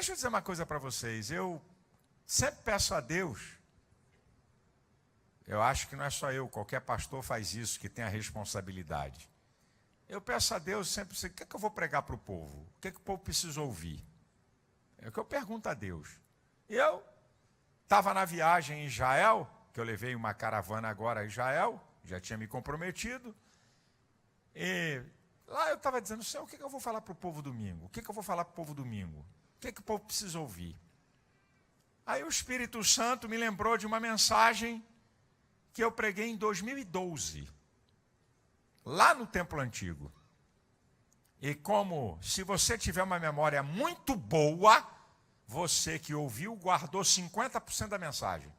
Deixa eu dizer uma coisa para vocês. Eu sempre peço a Deus, eu acho que não é só eu, qualquer pastor faz isso, que tem a responsabilidade. Eu peço a Deus sempre, o que é que eu vou pregar para o povo? O que é que o povo precisa ouvir? É o que eu pergunto a Deus. E eu estava na viagem em Israel, que eu levei uma caravana agora a Israel, já tinha me comprometido, e lá eu estava dizendo, Senhor, o que é que eu vou falar para o povo domingo? O que é que eu vou falar para o povo domingo? O que é que o povo precisa ouvir? Aí o Espírito Santo me lembrou de uma mensagem que eu preguei em 2012, lá no Templo Antigo. E como, se você tiver uma memória muito boa, você que ouviu, guardou 50% da mensagem.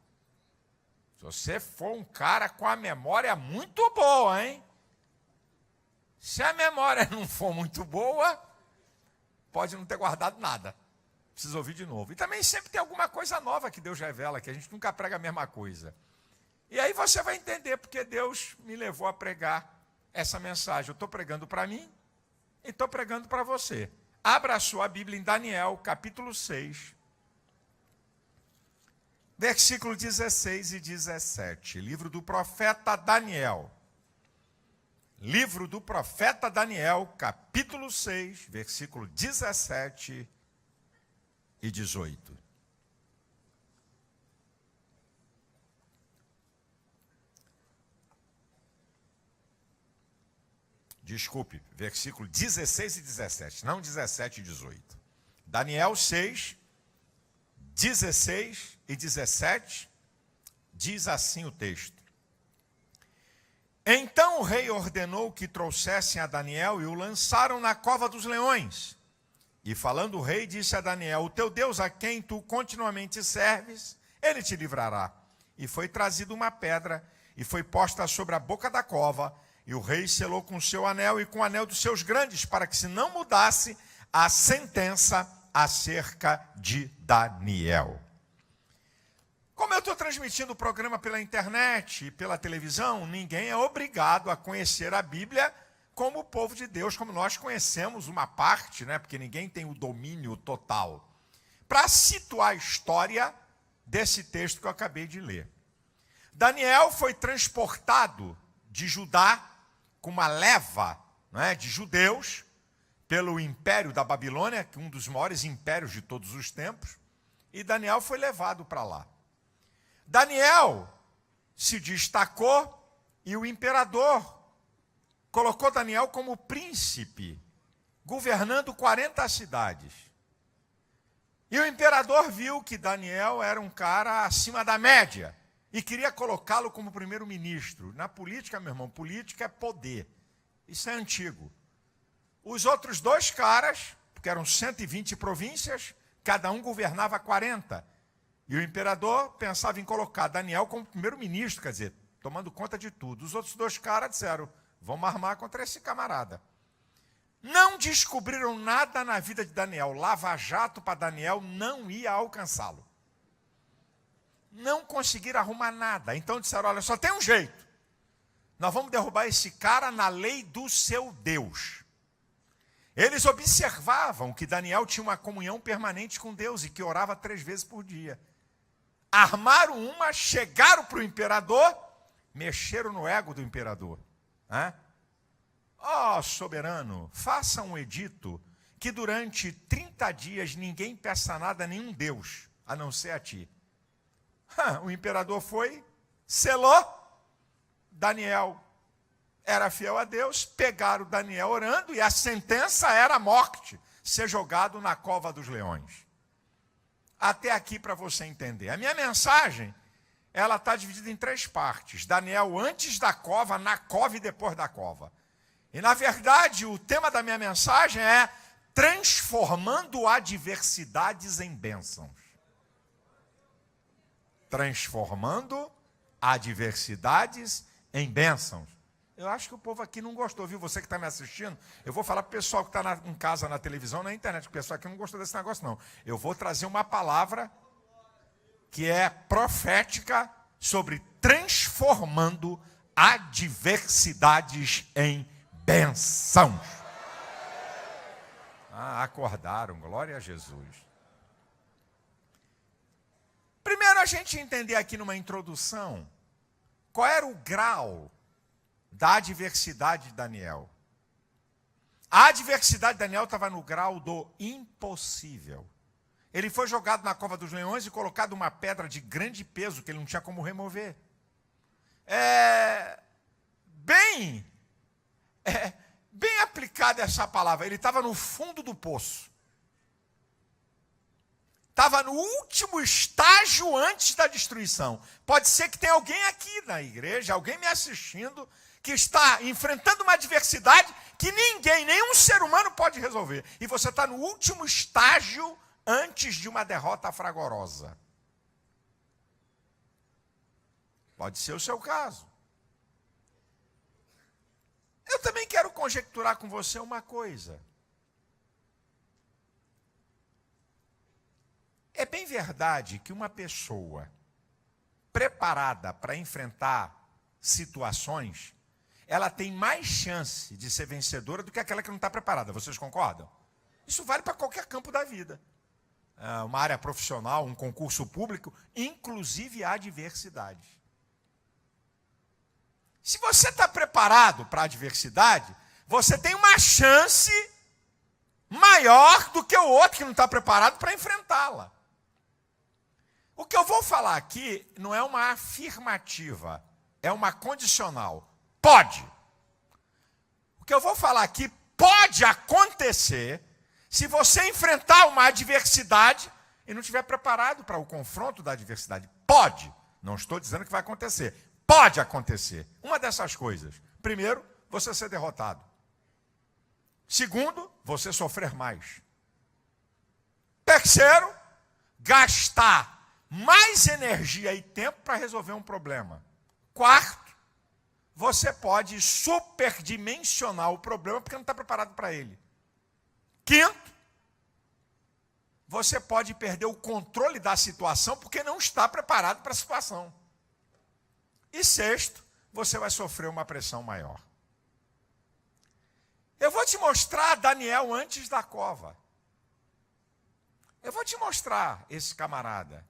Se você for um cara com a memória muito boa, hein? Se a memória não for muito boa, pode não ter guardado nada. Precisa ouvir de novo. E também sempre tem alguma coisa nova que Deus revela, que a gente nunca prega a mesma coisa. E aí você vai entender porque Deus me levou a pregar essa mensagem. Eu estou pregando para mim e estou pregando para você. Abra a sua Bíblia em Daniel, capítulo 6, versículo 16 e 17. Livro do profeta Daniel. Livro do profeta Daniel, capítulo 6, versículo 17 e 18. Desculpe, versículo 16 e 17, não 17 e 18. Daniel 6, 16 e 17, diz assim o texto. Então o rei ordenou que trouxessem a Daniel e o lançaram na cova dos leões. E falando o rei, disse a Daniel, o teu Deus a quem tu continuamente serves, ele te livrará. E foi trazida uma pedra e foi posta sobre a boca da cova, e o rei selou com o seu anel e com o anel dos seus grandes, para que se não mudasse a sentença acerca de Daniel. Como eu estou transmitindo o programa pela internet e pela televisão, ninguém é obrigado a conhecer a Bíblia como o povo de Deus, como nós conhecemos uma parte, né? Porque ninguém tem o domínio total. Para situar a história desse texto que eu acabei de ler. Daniel foi transportado de Judá com uma leva, né, de judeus pelo império da Babilônia, que é um dos maiores impérios de todos os tempos, e Daniel foi levado para lá. Daniel se destacou e o imperador colocou Daniel como príncipe, governando 40 cidades. E o imperador viu que Daniel era um cara acima da média e queria colocá-lo como primeiro-ministro. Na política, meu irmão, política é poder. Isso é antigo. Os outros dois caras, porque eram 120 províncias, cada um governava 40. E o imperador pensava em colocar Daniel como primeiro-ministro, quer dizer, tomando conta de tudo. Os outros dois caras disseram, vamos armar contra esse camarada. Não descobriram nada na vida de Daniel. Lava-jato para Daniel não ia alcançá-lo. Não conseguiram arrumar nada. Então disseram, olha, só tem um jeito. Nós vamos derrubar esse cara na lei do seu Deus. Eles observavam que Daniel tinha uma comunhão permanente com Deus e que orava 3 vezes por dia. Armaram uma, chegaram para o imperador, mexeram no ego do imperador. Ó, soberano, faça um edito que durante 30 dias ninguém peça nada a nenhum Deus, a não ser a ti. O imperador foi, selou, Daniel era fiel a Deus, pegaram Daniel orando e a sentença era a morte, ser jogado na cova dos leões. Até aqui para você entender. A minha mensagem, ela está dividida em 3 partes. Daniel antes da cova, na cova e depois da cova. E na verdade o tema da minha mensagem é transformando adversidades em bênçãos. Transformando adversidades em bênçãos. Eu acho que o povo aqui não gostou, viu? Você que está me assistindo, eu vou falar para o pessoal que está em casa, na televisão, na internet, o pessoal aqui não gostou desse negócio, não. Eu vou trazer uma palavra que é profética sobre transformando adversidades em bênçãos. Acordaram, glória a Jesus. gente entender aqui numa introdução, qual era o grau da adversidade de Daniel? A adversidade de Daniel estava no grau do impossível. Ele foi jogado na cova dos leões e colocado uma pedra de grande peso que ele não tinha como remover. Bem aplicada essa palavra. Ele estava no fundo do poço. Estava no último estágio antes da destruição. Pode ser que tenha alguém aqui na igreja, alguém me assistindo, que está enfrentando uma adversidade que ninguém, nenhum ser humano pode resolver. E você está no último estágio antes de uma derrota fragorosa. Pode ser o seu caso. Eu também quero conjecturar com você uma coisa. É bem verdade que uma pessoa preparada para enfrentar situações, ela tem mais chance de ser vencedora do que aquela que não está preparada. Vocês concordam? Isso vale para qualquer campo da vida. Uma área profissional, um concurso público, inclusive a adversidade. Se você está preparado para a adversidade, você tem uma chance maior do que o outro que não está preparado para enfrentá-la. O que eu vou falar aqui não é uma afirmativa, é uma condicional. Pode. O que eu vou falar aqui pode acontecer se você enfrentar uma adversidade e não estiver preparado para o confronto da adversidade. Pode. Não estou dizendo que vai acontecer. Pode acontecer. Uma dessas coisas. Primeiro, você ser derrotado. Segundo, você sofrer mais. Terceiro, gastar mais energia e tempo para resolver um problema. Quarto, você pode superdimensionar o problema porque não está preparado para ele. Quinto, você pode perder o controle da situação porque não está preparado para a situação. E sexto, você vai sofrer uma pressão maior. Eu vou te mostrar Daniel antes da cova. Eu vou te mostrar esse camarada.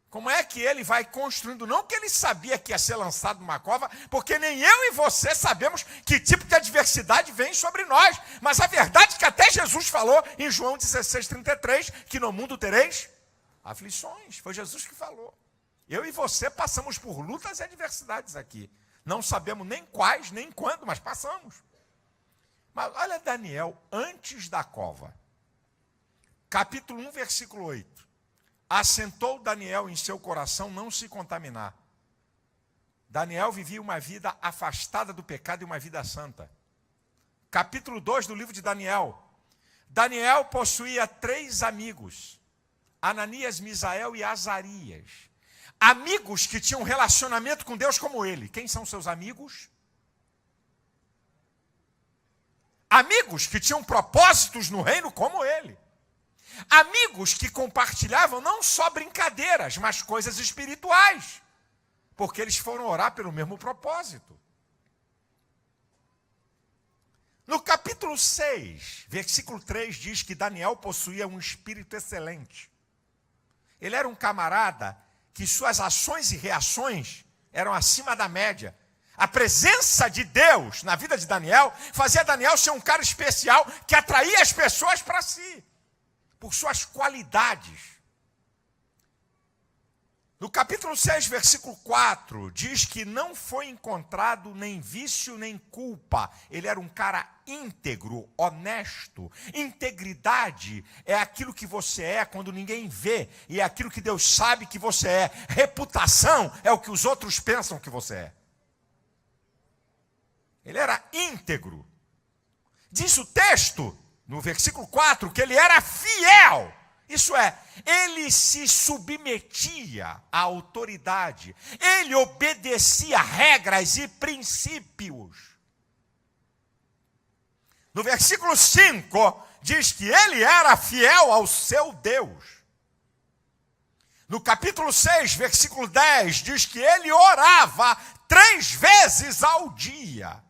Como é que ele vai construindo, não que ele sabia que ia ser lançado numa cova, porque nem eu e você sabemos que tipo de adversidade vem sobre nós. Mas a verdade é que até Jesus falou em João 16:33, que no mundo tereis aflições. Foi Jesus que falou. Eu e você passamos por lutas e adversidades aqui. Não sabemos nem quais, nem quando, mas passamos. Mas olha Daniel antes da cova. Capítulo 1, versículo 8. Assentou Daniel em seu coração não se contaminar. Daniel vivia uma vida afastada do pecado e uma vida santa. Capítulo 2 do livro de Daniel. Daniel possuía 3 amigos. Ananias, Misael e Azarias. Amigos que tinham um relacionamento com Deus como ele. Quem são seus amigos? Amigos que tinham propósitos no reino como ele. Amigos que compartilhavam não só brincadeiras, mas coisas espirituais. Porque eles foram orar pelo mesmo propósito. No capítulo 6, versículo 3, diz que Daniel possuía um espírito excelente. Ele era um camarada que suas ações e reações eram acima da média. A presença de Deus na vida de Daniel fazia Daniel ser um cara especial que atraía as pessoas para si, por suas qualidades. No capítulo 6, versículo 4, diz que não foi encontrado nem vício nem culpa. Ele era um cara íntegro, honesto. Integridade é aquilo que você é quando ninguém vê, e é aquilo que Deus sabe que você é. Reputação é o que os outros pensam que você é. Ele era íntegro. Diz o texto, no versículo 4, que ele era fiel. Isso é, ele se submetia à autoridade. Ele obedecia regras e princípios. No versículo 5, diz que ele era fiel ao seu Deus. No capítulo 6, versículo 10, diz que ele orava 3 vezes ao dia.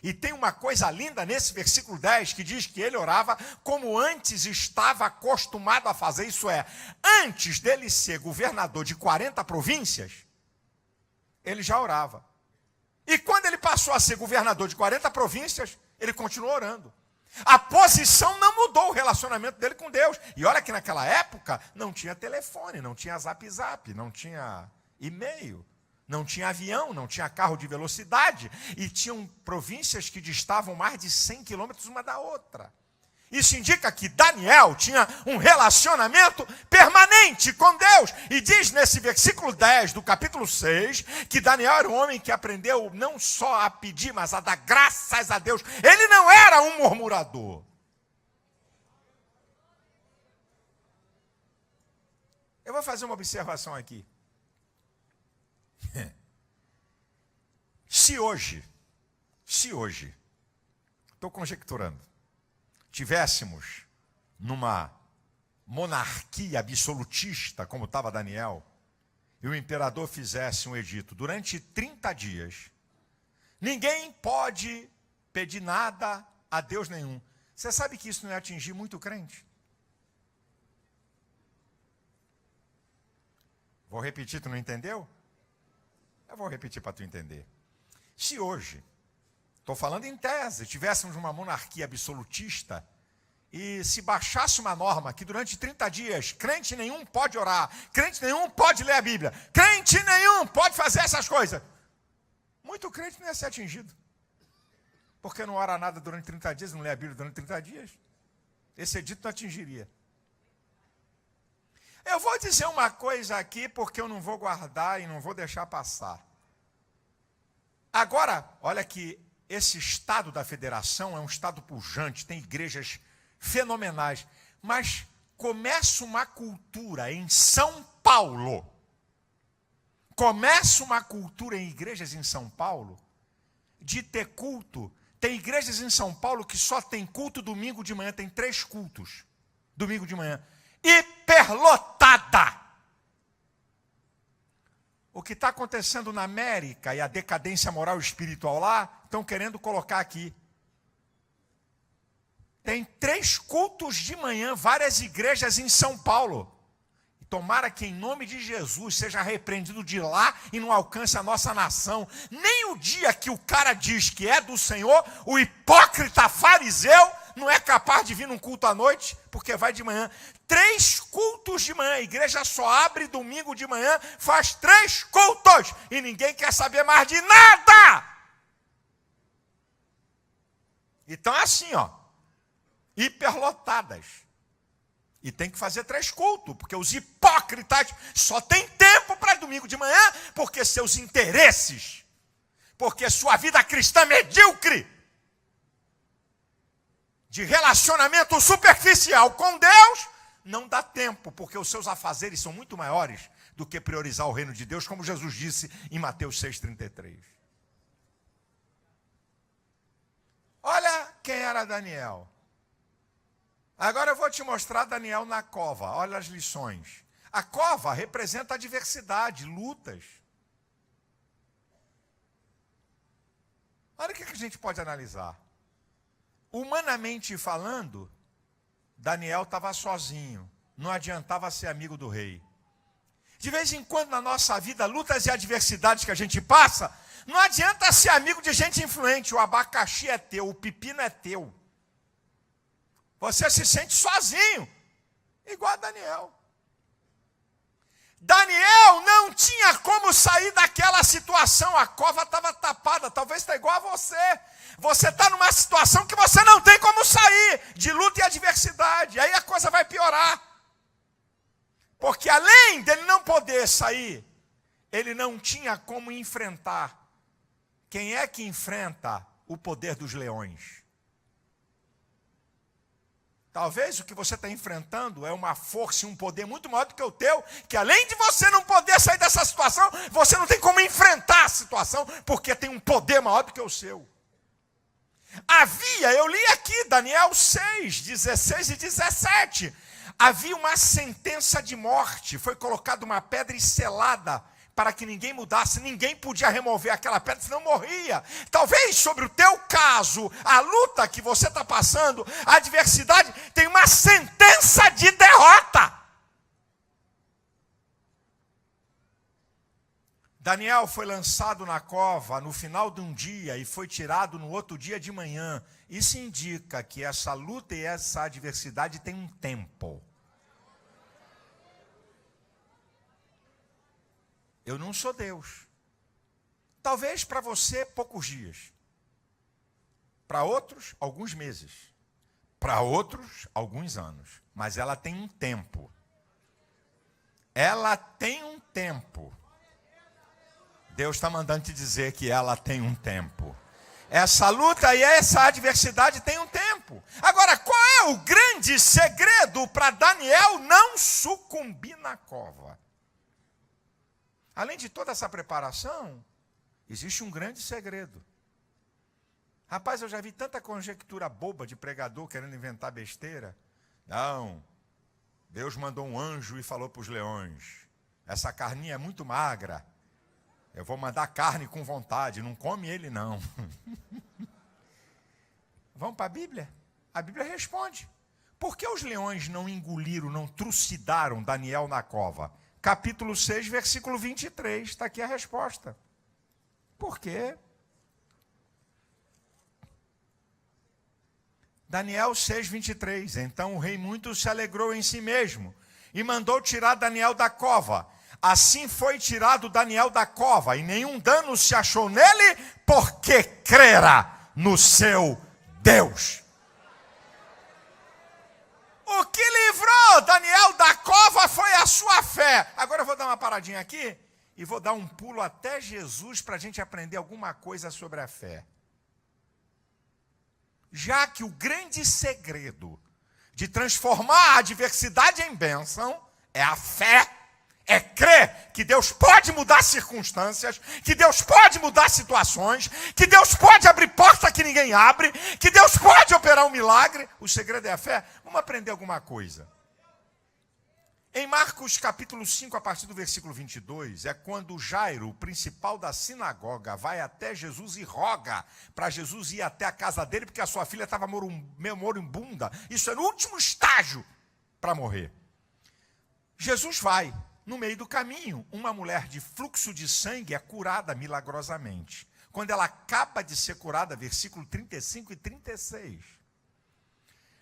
E tem uma coisa linda nesse versículo 10 que diz que ele orava como antes estava acostumado a fazer. Isso é, antes dele ser governador de 40 províncias, ele já orava. E quando ele passou a ser governador de 40 províncias, ele continuou orando. A posição não mudou, o relacionamento dele com Deus. E olha que naquela época não tinha telefone, não tinha zap, não tinha e-mail, não tinha avião, não tinha carro de velocidade. E tinham províncias que distavam mais de 100 quilômetros uma da outra. Isso indica que Daniel tinha um relacionamento permanente com Deus. E diz nesse versículo 10 do capítulo 6, que Daniel era um homem que aprendeu não só a pedir, mas a dar graças a Deus. Ele não era um murmurador. Eu vou fazer uma observação aqui. Se hoje, estou conjecturando, tivéssemos numa monarquia absolutista, como estava Daniel, e o imperador fizesse um edito durante 30 dias, ninguém pode pedir nada a Deus nenhum. Você sabe que isso não ia atingir muito crente? Vou repetir, tu não entendeu? Eu vou repetir para tu entender. Se hoje, estou falando em tese, tivéssemos uma monarquia absolutista e se baixasse uma norma que durante 30 dias crente nenhum pode orar, crente nenhum pode ler a Bíblia, crente nenhum pode fazer essas coisas, muito crente não ia ser atingido. Porque não ora nada durante 30 dias, não lê a Bíblia durante 30 dias. Esse edito não atingiria. Eu vou dizer uma coisa aqui porque eu não vou guardar e não vou deixar passar. Agora, olha que esse estado da federação é um estado pujante, tem igrejas fenomenais, mas começa uma cultura em São Paulo, começa uma cultura em igrejas em São Paulo, de ter culto. Tem igrejas em São Paulo que só tem culto domingo de manhã, tem 3 cultos, domingo de manhã, hiperlotada. O que está acontecendo na América e a decadência moral e espiritual lá, estão querendo colocar aqui. Tem 3 cultos de manhã, várias igrejas em São Paulo. E tomara que em nome de Jesus seja repreendido de lá e não alcance a nossa nação. Nem o dia que o cara diz que é do Senhor, o hipócrita fariseu não é capaz de vir num culto à noite, porque vai de manhã. 3 cultos de manhã, a igreja só abre domingo de manhã, faz 3 cultos, e ninguém quer saber mais de nada. Então é assim, ó, hiperlotadas. E tem que fazer 3 cultos, porque os hipócritas só têm tempo para domingo de manhã, porque seus interesses, porque sua vida cristã é medíocre, de relacionamento superficial com Deus, não dá tempo, porque os seus afazeres são muito maiores do que priorizar o reino de Deus, como Jesus disse em Mateus 6,33. Olha quem era Daniel. Agora eu vou te mostrar Daniel na cova. Olha as lições. A cova representa a adversidade, lutas. Olha o que a gente pode analisar. Humanamente falando, Daniel estava sozinho, não adiantava ser amigo do rei. De vez em quando na nossa vida, lutas e adversidades que a gente passa, não adianta ser amigo de gente influente. O abacaxi é teu, o pepino é teu. Você se sente sozinho, igual a Daniel. Daniel não tinha como sair daquela situação, a cova estava tapada, talvez está igual a você. Você está numa situação que você não tem como sair, de luta e adversidade, aí a coisa vai piorar. Porque além dele não poder sair, ele não tinha como enfrentar. Quem é que enfrenta o poder dos leões? Talvez o que você está enfrentando é uma força e um poder muito maior do que o teu, que além de você não poder sair dessa situação, você não tem como enfrentar a situação, porque tem um poder maior do que o seu. Eu li aqui, Daniel 6, 16 e 17, havia uma sentença de morte, foi colocada uma pedra e selada para que ninguém mudasse, ninguém podia remover aquela pedra, senão morria. Talvez sobre o teu caso, a luta que você está passando, a adversidade, tem uma sentença de derrota. Daniel foi lançado na cova no final de um dia e foi tirado no outro dia de manhã. Isso indica que essa luta e essa adversidade tem um tempo. Eu não sou Deus. Talvez para você poucos dias. Para outros, alguns meses. Para outros, alguns anos. Mas ela tem um tempo. Ela tem um tempo. Deus está mandando te dizer que ela tem um tempo. Essa luta e essa adversidade tem um tempo. Agora, qual é o grande segredo para Daniel não sucumbir na cova? Além de toda essa preparação, existe um grande segredo. Rapaz, eu já vi tanta conjectura boba de pregador querendo inventar besteira. Não, Deus mandou um anjo e falou para os leões, essa carninha é muito magra, eu vou mandar carne com vontade, não come ele não. Vamos para a Bíblia? A Bíblia responde. Por que os leões não engoliram, não trucidaram Daniel na cova? Capítulo 6, versículo 23, está aqui a resposta. Por quê? Daniel 6, 23. Então o rei muito se alegrou em si mesmo e mandou tirar Daniel da cova. Assim foi tirado Daniel da cova, e nenhum dano se achou nele, porque crera no seu Deus. O que livrou Daniel da cova foi a sua fé. Agora eu vou dar uma paradinha aqui, e vou dar um pulo até Jesus, para a gente aprender alguma coisa sobre a fé. Já que o grande segredo de transformar a adversidade em bênção é a fé, é crer que Deus pode mudar circunstâncias, que Deus pode mudar situações, que Deus pode abrir porta que ninguém abre, que Deus pode operar um milagre. O segredo é a fé. Vamos aprender alguma coisa. Em Marcos capítulo 5, a partir do versículo 22, é quando Jairo, o principal da sinagoga, vai até Jesus e roga para Jesus ir até a casa dele, porque a sua filha estava moribunda. Isso é no último estágio para morrer. Jesus vai. No meio do caminho, uma mulher de fluxo de sangue é curada milagrosamente. Quando ela acaba de ser curada, versículo 35 e 36,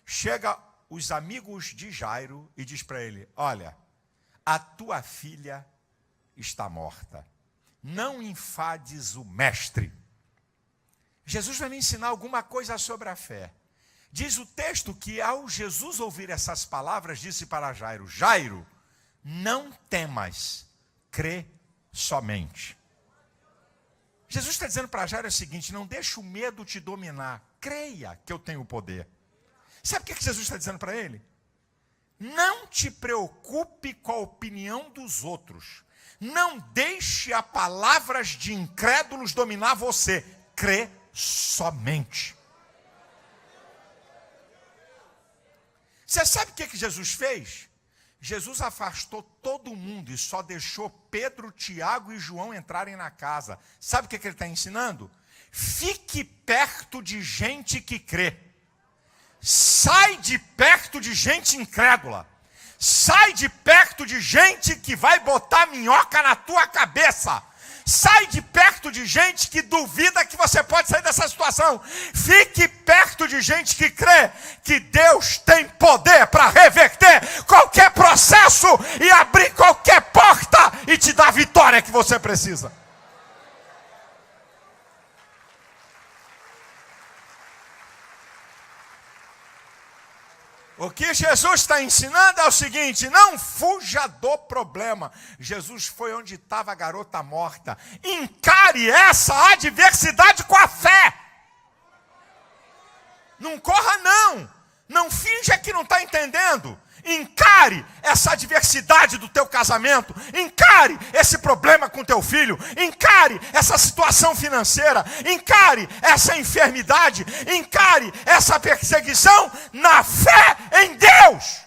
chega os amigos de Jairo e diz para ele, olha, a tua filha está morta. Não enfades o mestre. Jesus vai me ensinar alguma coisa sobre a fé. Diz o texto que ao Jesus ouvir essas palavras, disse para Jairo, Jairo, não temas, crê somente. Jesus está dizendo para Jairo o seguinte, não deixe o medo te dominar, creia que eu tenho o poder. Sabe o que Jesus está dizendo para ele? Não te preocupe com a opinião dos outros, não deixe a palavras de incrédulos dominar você, crê somente. Você sabe o que Jesus fez? Jesus afastou todo mundo e só deixou Pedro, Tiago e João entrarem na casa. Sabe o que ele está ensinando? Fique perto de gente que crê. Sai de perto de gente incrédula. Sai de perto de gente que vai botar minhoca na tua cabeça. Sai de perto de gente que duvida que você pode sair dessa situação. Fique perto de gente que crê que Deus tem poder para reverter qualquer processo e abrir qualquer porta e te dar a vitória que você precisa. O que Jesus está ensinando é o seguinte, não fuja do problema. Jesus foi onde estava a garota morta. Encare essa adversidade com a fé. Não corra não. Não finja que não está entendendo. Encare essa adversidade do teu casamento. Encare esse problema com teu filho. Encare essa situação financeira. Encare essa enfermidade. Encare essa perseguição na fé em Deus.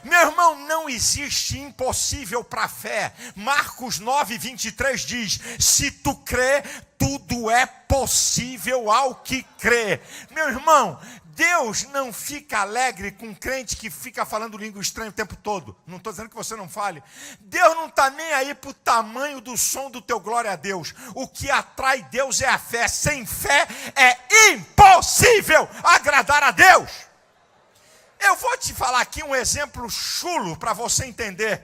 Meu irmão, não existe impossível para a fé. Marcos 9, 23 diz: se tu crê, tudo é possível ao que crê. Meu irmão, Deus não fica alegre com crente que fica falando língua estranha o tempo todo. Não estou dizendo que você não fale. Deus não está nem aí para o tamanho do som do teu glória a Deus. O que atrai Deus é a fé. Sem fé é impossível agradar a Deus. Eu vou te falar aqui um exemplo chulo para você entender.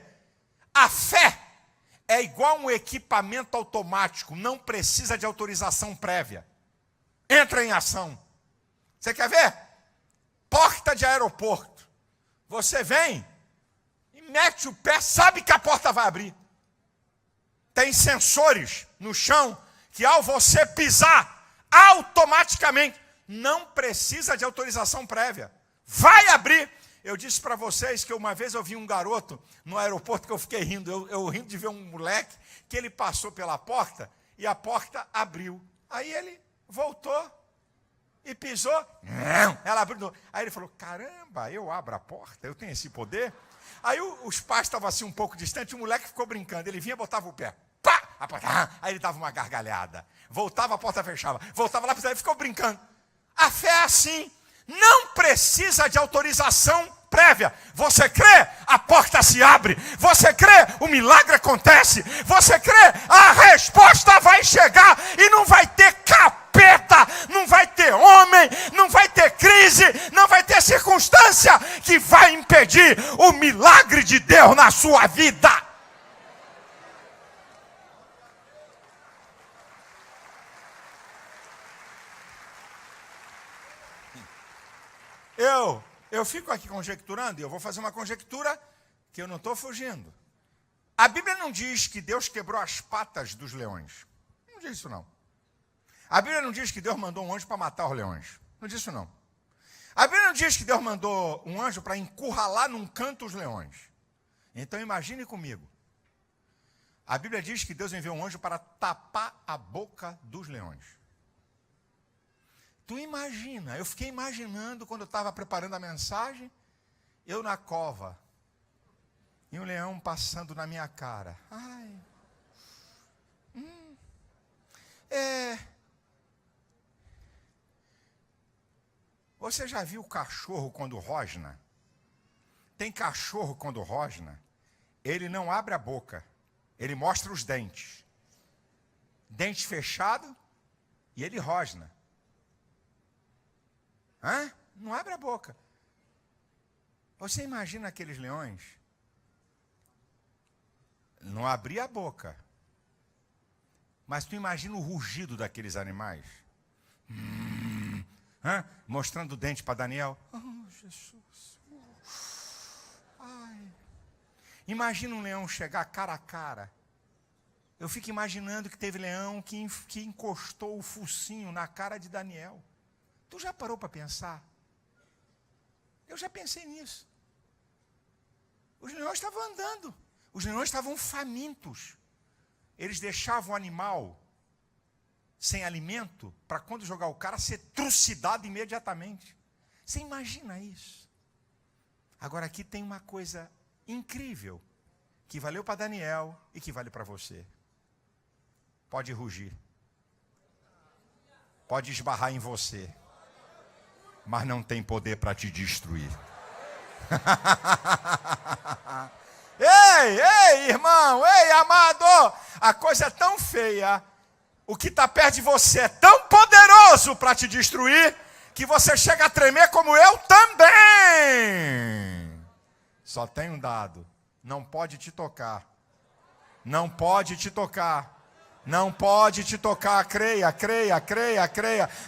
A fé é igual um equipamento automático. Não precisa de autorização prévia. Entra em ação. Você quer ver? Porta de aeroporto. Você vem e mete o pé, sabe que a porta vai abrir. Tem sensores no chão que ao você pisar, automaticamente, não precisa de autorização prévia. Vai abrir. Eu disse para vocês que uma vez eu vi um garoto no aeroporto que eu fiquei rindo. Eu rindo de ver um moleque que ele passou pela porta e a porta abriu. Aí ele voltou. E pisou, ela abriu. Aí ele falou, caramba, eu abro a porta, eu tenho esse poder. Aí os pais estavam assim um pouco distantes, o moleque ficou brincando. Ele vinha, botava o pé, pá, a porta, aí ele dava uma gargalhada. Voltava, a porta fechava. Voltava lá, ele ficou brincando. A fé é assim, não precisa de autorização prévia. Você crê, a porta se abre. Você crê, o milagre acontece. Você crê, a resposta vai chegar e não vai ter capeta, não vai ter homem, não vai ter crise, não vai ter circunstância que vai impedir o milagre de Deus na sua vida. Eu fico aqui conjecturando, e eu vou fazer uma conjectura que eu não estou fugindo. A Bíblia não diz que Deus quebrou as patas dos leões. Não diz isso não. A Bíblia não diz que Deus mandou um anjo para matar os leões. Não diz isso não. A Bíblia não diz que Deus mandou um anjo para encurralar num canto os leões. Então imagine comigo. A Bíblia diz que Deus enviou um anjo para tapar a boca dos leões. Tu imagina, eu fiquei imaginando quando eu estava preparando a mensagem, eu na cova, e um leão passando na minha cara. Ai. Você já viu cachorro quando rosna? Tem cachorro quando rosna, ele não abre a boca, ele mostra os dentes. Dente fechado e ele rosna. Não abre a boca. Você imagina aqueles leões? Não abria a boca. Mas tu imagina o rugido daqueles animais? Mostrando o dente para Daniel. Oh, Jesus. Ai. Imagina um leão chegar cara a cara. Eu fico imaginando que teve leão que encostou o focinho na cara de Daniel. Tu já parou para pensar? Eu já pensei nisso. Os leões estavam andando. Os leões estavam famintos. Eles deixavam o animal sem alimento para quando jogar o cara ser trucidado imediatamente. Você imagina isso? Agora aqui tem uma coisa incrível que valeu para Daniel e que vale para você. Pode rugir. Pode esbarrar em você. Mas não tem poder para te destruir. Ei, irmão, ei, amado, a coisa é tão feia, o que está perto de você é tão poderoso para te destruir, que você chega a tremer como eu também. Só tem um dado, não pode te tocar. Não pode te tocar. Não pode te tocar, creia.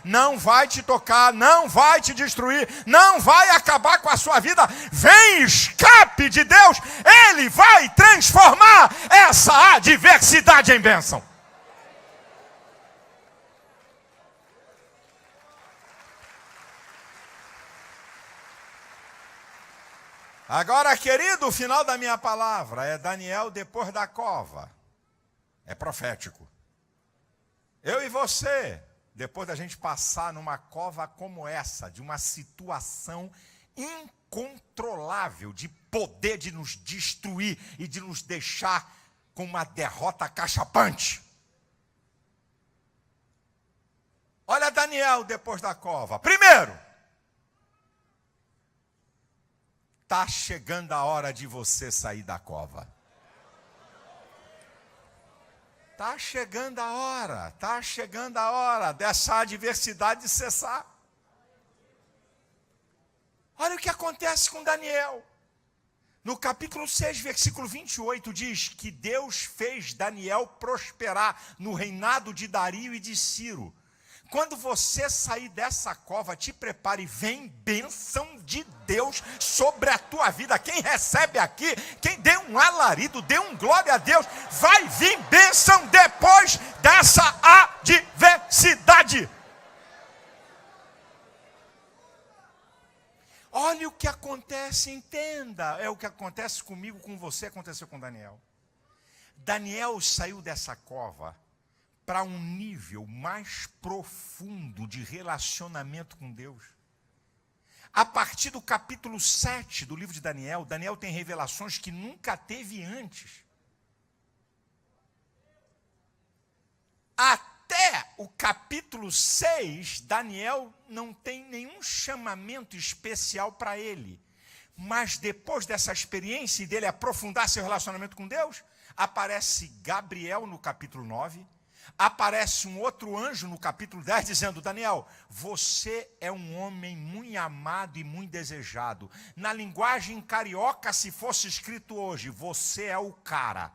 Não vai te tocar, não vai te destruir, não vai acabar com a sua vida. Vem escape de Deus, Ele vai transformar essa adversidade em bênção. Agora, querido, o final da minha palavra é Daniel depois da cova. É profético. Eu e você, depois da gente passar numa cova como essa, de uma situação incontrolável de poder de nos destruir e de nos deixar com uma derrota cachapante. Olha Daniel depois da cova. Primeiro, está chegando a hora de você sair da cova. Está chegando a hora dessa adversidade cessar. Olha o que acontece com Daniel. No capítulo 6, versículo 28, diz que Deus fez Daniel prosperar no reinado de Dario e de Ciro. Quando você sair dessa cova, te prepare, vem bênção de Deus sobre a tua vida. Quem recebe aqui, quem dê um alarido, dê um glória a Deus, vai vir bênção depois dessa adversidade. Olha o que acontece, entenda. É o que acontece comigo, com você, aconteceu com Daniel. Daniel saiu dessa cova para um nível mais profundo de relacionamento com Deus. A partir do capítulo 7 do livro de Daniel, Daniel tem revelações que nunca teve antes. Até o capítulo 6, Daniel não tem nenhum chamamento especial para ele. Mas depois dessa experiência e dele aprofundar seu relacionamento com Deus, aparece Gabriel no capítulo 9, aparece um outro anjo no capítulo 10 dizendo: Daniel, você é um homem muito amado e muito desejado. Na linguagem carioca, se fosse escrito hoje, você é o cara.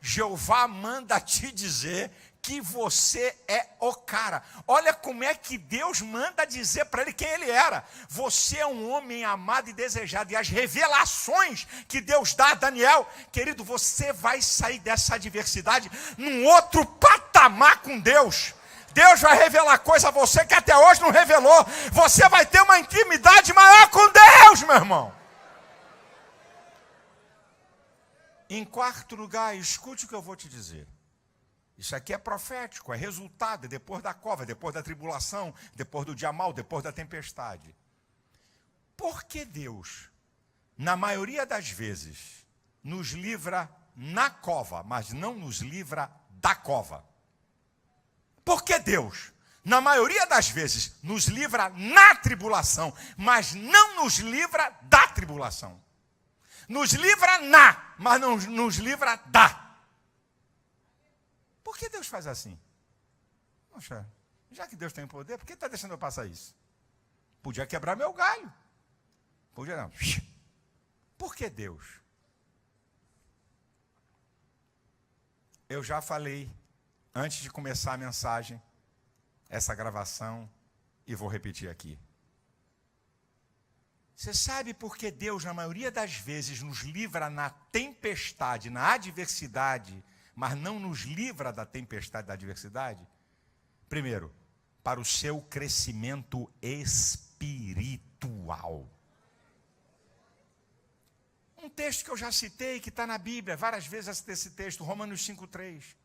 Jeová manda te dizer que você é o cara. Olha como é que Deus manda dizer para ele quem ele era. Você é um homem amado e desejado. E as revelações que Deus dá a Daniel, querido, você vai sair dessa adversidade num outro patamar com Deus. Deus vai revelar coisa a você que até hoje não revelou. Você vai ter uma intimidade maior com Deus, meu irmão. Em quarto lugar, escute o que eu vou te dizer. Isso aqui é profético, é resultado, é depois da cova, depois da tribulação, depois do dia mau, depois da tempestade. Por que Deus, na maioria das vezes, nos livra na cova, mas não nos livra da cova? Por que Deus, na maioria das vezes, nos livra na tribulação, mas não nos livra da tribulação? Nos livra mas não nos livra da. Por que Deus faz assim? Poxa, já que Deus tem poder, por que está deixando eu passar isso? Podia quebrar meu galho. Podia não. Por que Deus? Eu já falei, antes de começar a mensagem, essa gravação, e vou repetir aqui. Você sabe por que Deus, na maioria das vezes, nos livra na tempestade, na adversidade, mas não nos livra da tempestade, da adversidade? Primeiro, para o seu crescimento espiritual. Um texto que eu já citei, que está na Bíblia, várias vezes eu citei esse texto, Romanos 5,3.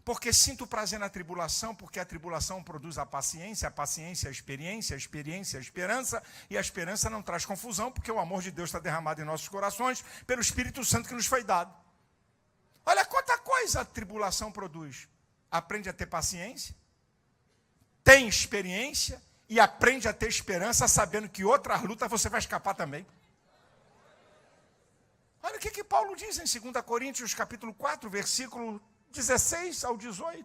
Porque sinto prazer na tribulação, porque a tribulação produz a paciência a experiência a esperança, e a esperança não traz confusão, porque o amor de Deus está derramado em nossos corações, pelo Espírito Santo que nos foi dado. Olha quanta coisa a tribulação produz. Aprende a ter paciência, tem experiência, e aprende a ter esperança, sabendo que outras lutas você vai escapar também. Olha o que Paulo diz em 2 Coríntios, capítulo 4, versículo 16 ao 18.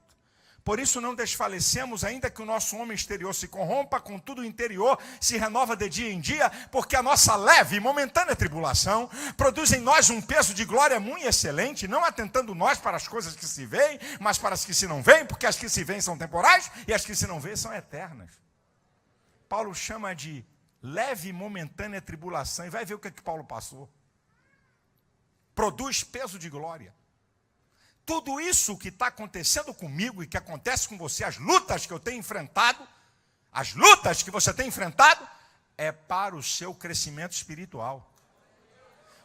Por isso não desfalecemos, ainda que o nosso homem exterior se corrompa, contudo o interior se renova de dia em dia, porque a nossa leve e momentânea tribulação produz em nós um peso de glória muito excelente, não atentando nós para as coisas que se veem, mas para as que se não veem, porque as que se veem são temporais e as que se não veem são eternas. Paulo chama de leve e momentânea tribulação, e vai ver o que Paulo passou. Produz peso de glória. Tudo isso que está acontecendo comigo e que acontece com você, as lutas que eu tenho enfrentado, as lutas que você tem enfrentado, é para o seu crescimento espiritual.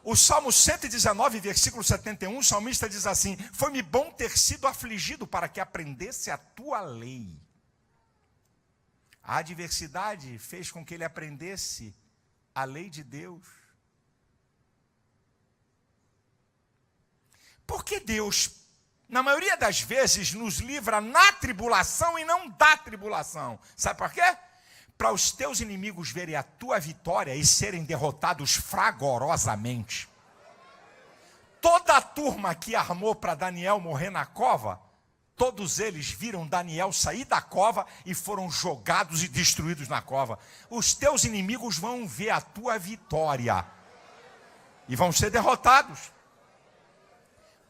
O Salmo 119, versículo 71, o salmista diz assim: foi-me bom ter sido afligido para que aprendesse a tua lei. A adversidade fez com que ele aprendesse a lei de Deus. Porque Deus, na maioria das vezes, nos livra na tribulação e não da tribulação. Sabe por quê? Para os teus inimigos verem a tua vitória e serem derrotados fragorosamente. Toda a turma que armou para Daniel morrer na cova, todos eles viram Daniel sair da cova e foram jogados e destruídos na cova. Os teus inimigos vão ver a tua vitória e vão ser derrotados.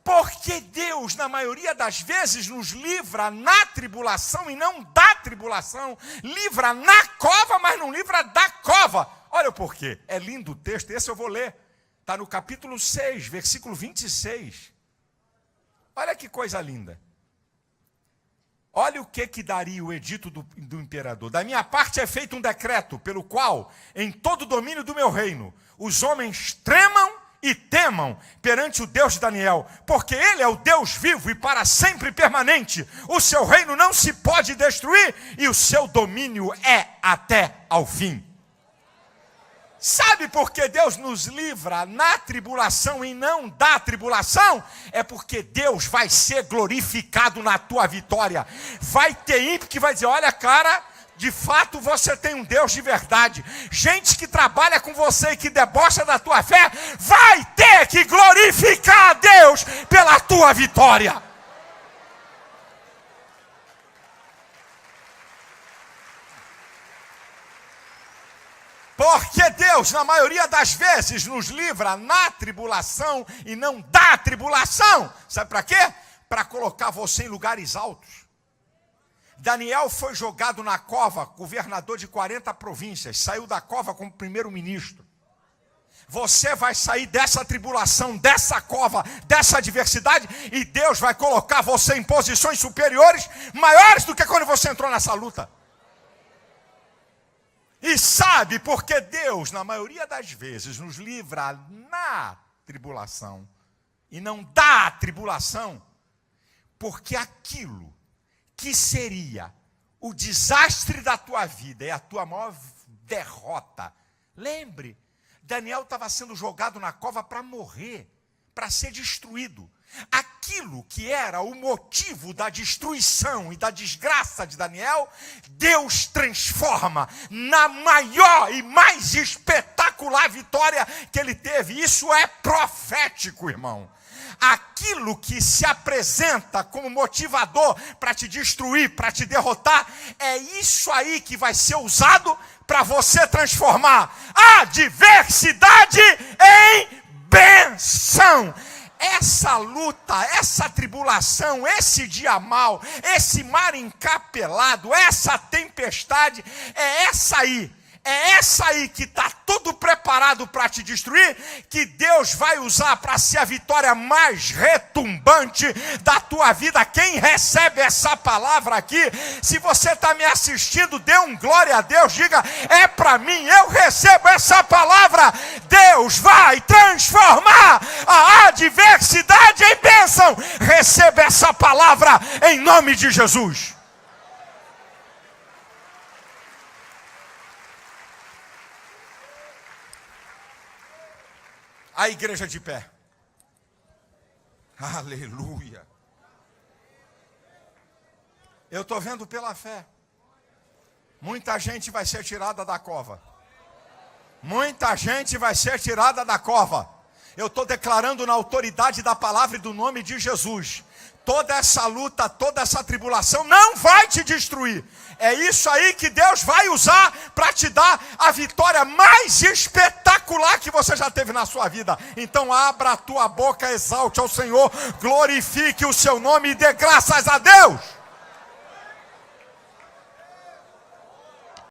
Porque Deus, na maioria das vezes, nos livra na tribulação e não da tribulação. Livra na cova, mas não livra da cova. Olha o porquê. É lindo o texto, esse eu vou ler. Está no capítulo 6, versículo 26. Olha que coisa linda. Olha o que daria o edito do imperador. Da minha parte é feito um decreto, pelo qual, em todo o domínio do meu reino, os homens tremam e temam perante o Deus de Daniel, porque ele é o Deus vivo e para sempre permanente. O seu reino não se pode destruir e o seu domínio é até ao fim. Sabe por que Deus nos livra na tribulação e não da tribulação? É porque Deus vai ser glorificado na tua vitória. Vai ter ímpio que vai dizer, olha cara, de fato você tem um Deus de verdade. Gente que trabalha com você e que debocha da tua fé, vai ter que glorificar a Deus pela tua vitória. Porque Deus, na maioria das vezes, nos livra na tribulação e não da tribulação. Sabe para quê? Para colocar você em lugares altos. Daniel foi jogado na cova, governador de 40 províncias, saiu da cova como primeiro-ministro. Você vai sair dessa tribulação, dessa cova, dessa adversidade, e Deus vai colocar você em posições superiores, maiores do que quando você entrou nessa luta. E sabe porque Deus, na maioria das vezes, nos livra na tribulação e não da tribulação? Porque aquilo que seria o desastre da tua vida e a tua maior derrota. Lembre, Daniel estava sendo jogado na cova para morrer, para ser destruído. Aquilo que era o motivo da destruição e da desgraça de Daniel, Deus transforma na maior e mais espetacular vitória que ele teve. Isso é profético, irmão. Aquilo que se apresenta como motivador para te destruir, para te derrotar, é isso aí que vai ser usado para você transformar a adversidade em bênção. Essa luta, essa tribulação, esse dia mau, esse mar encapelado, essa tempestade, é essa aí que está tudo preparado para te destruir, que Deus vai usar para ser a vitória mais retumbante da tua vida. Quem recebe essa palavra aqui, se você está me assistindo, dê um glória a Deus, diga, é para mim, eu recebo essa palavra. Deus vai transformar a adversidade em bênção. Receba essa palavra em nome de Jesus. A igreja de pé. Aleluia. Eu estou vendo pela fé. Muita gente vai ser tirada da cova. Muita gente vai ser tirada da cova. Eu estou declarando na autoridade da palavra e do nome de Jesus. Toda essa luta, toda essa tribulação não vai te destruir. É isso aí que Deus vai usar para te dar a vitória mais espetacular que você já teve na sua vida. Então abra a tua boca, exalte ao Senhor, glorifique o seu nome e dê graças a Deus.